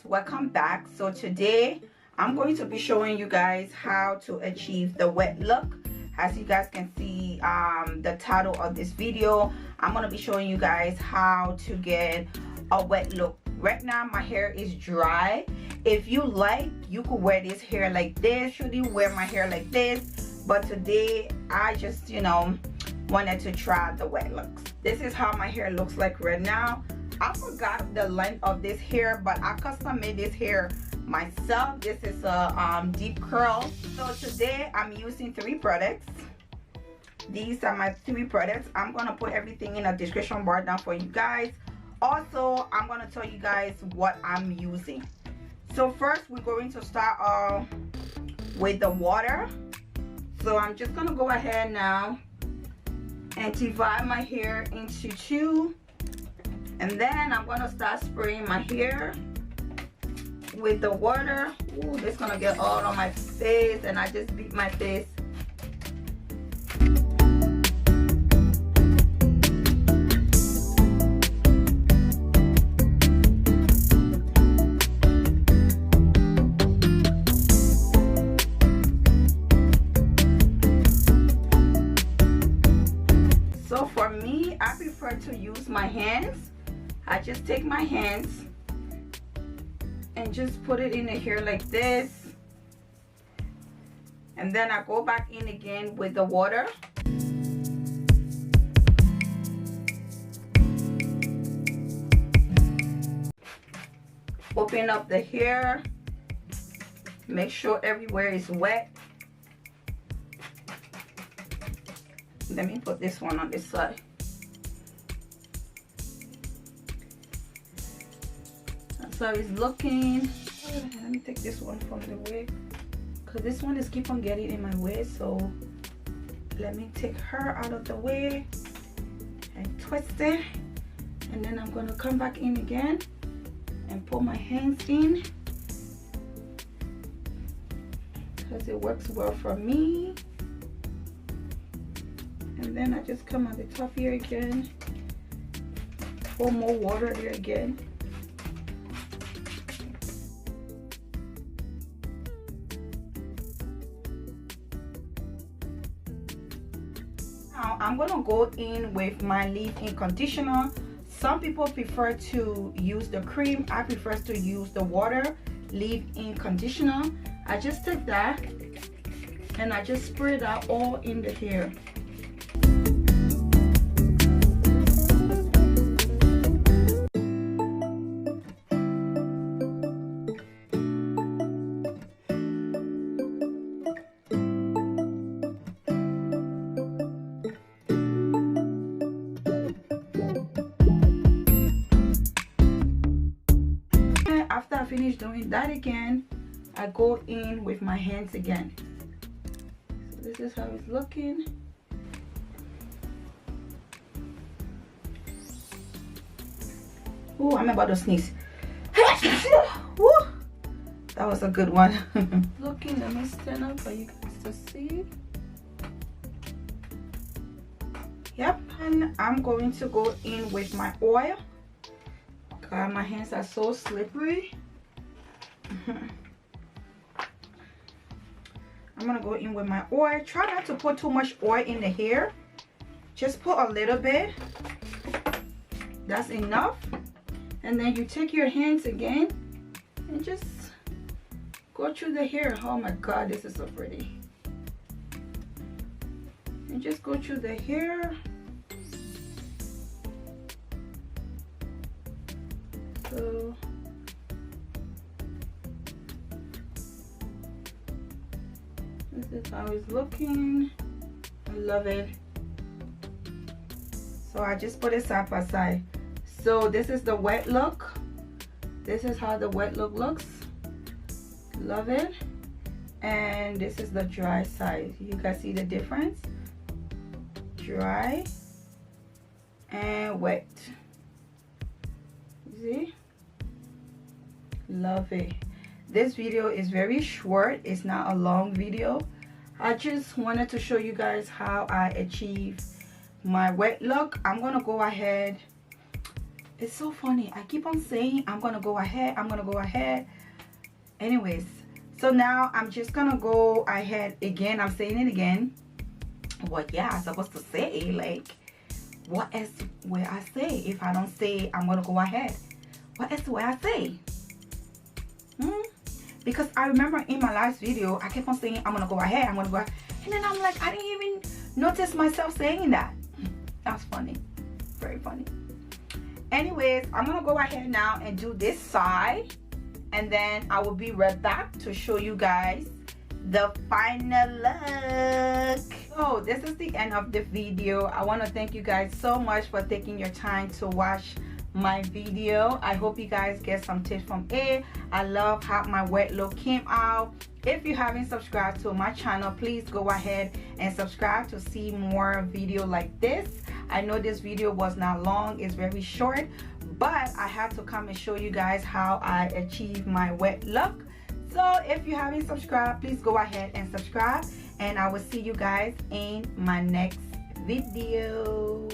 welcome back. So today I'm going to be showing you guys how to achieve the wet look. As you guys can see, the title of this video, I'm going to be showing you guys how to get a wet look. Right now my hair is dry. If you like, you could wear this hair like this. Should you wear my hair like this? But today I just, wanted to try the wet looks. This is how my hair looks like right now. I forgot the length of this hair, but I custom made this hair myself. This is a deep curl. So today I'm using 3 products. These are my 3 products. I'm gonna put everything in the description bar down for you guys. Also, I'm gonna tell you guys what I'm using. So first we're going to start with the water. So I'm just gonna go ahead now and divide my hair into 2. And then I'm gonna start spraying my hair with the water. Ooh, this is gonna get all on my face, and I just beat my face. So for me, I prefer to use my hands. I just take my hands and just put it in the hair like this, and then I go back in again with the water. Open up the hair, make sure everywhere is wet. Let me put this one on this side. So it's looking. Let me take this one from the wig, because this one is keep on getting in my way. So let me take her out of the way and twist it, and then I'm going to come back in again and put my hands in, because it works well for me. And then I just come on the top here again, pour more water there again. Now I'm gonna go in with my leave-in conditioner. Some people prefer to use the cream. I prefer to use the water leave-in conditioner. I just take that and I just spray that all in the hair. After I finish doing that again, I go in with my hands again. So this is how it's looking. Oh, I'm about to sneeze. Woo! That was a good one. Looking, let me stand up for you guys to see. Yep, and I'm going to go in with my oil. God, my hands are so slippery. I'm gonna go in with my oil. Try not to put too much oil in the hair. Just put a little bit. That's enough. And then you take your hands again and just go through the hair. Oh my God, this is so pretty. And just go through the hair. So this is how it's looking. I love it. So I just put it side by side. So this is the wet look. This is how the wet look looks. Love it. And this is the dry side. You guys see the difference? Dry and wet. See? Love it. This video is very short. It's not a long video. I just wanted to show you guys how I achieve my wet look. I'm gonna go ahead It's so funny. I keep on saying I'm gonna go ahead, I'm gonna go ahead. Anyways, so now I'm just gonna go ahead again. I'm saying it again. What, yeah, I'm supposed to say, like, what else will I say if I don't say I'm gonna go ahead? What else will I say? Because I remember in my last video I kept on saying I'm gonna go ahead, I'm gonna go ahead, and then I'm like, I didn't even notice myself saying that. That's funny, very funny. Anyways, I'm gonna go ahead now and do this side, and then I will be right back to show you guys the final look. So this is the end of the video. I want to thank you guys so much for taking your time to watch my video. I hope you guys get some tips from it. I love how my wet look came out. If you haven't subscribed to my channel, please go ahead and subscribe to see more video like this. I know this video was not long, it's very short, but I have to come and show you guys how I achieve my wet look. So if you haven't subscribed, please go ahead and subscribe, and I will see you guys in my next video.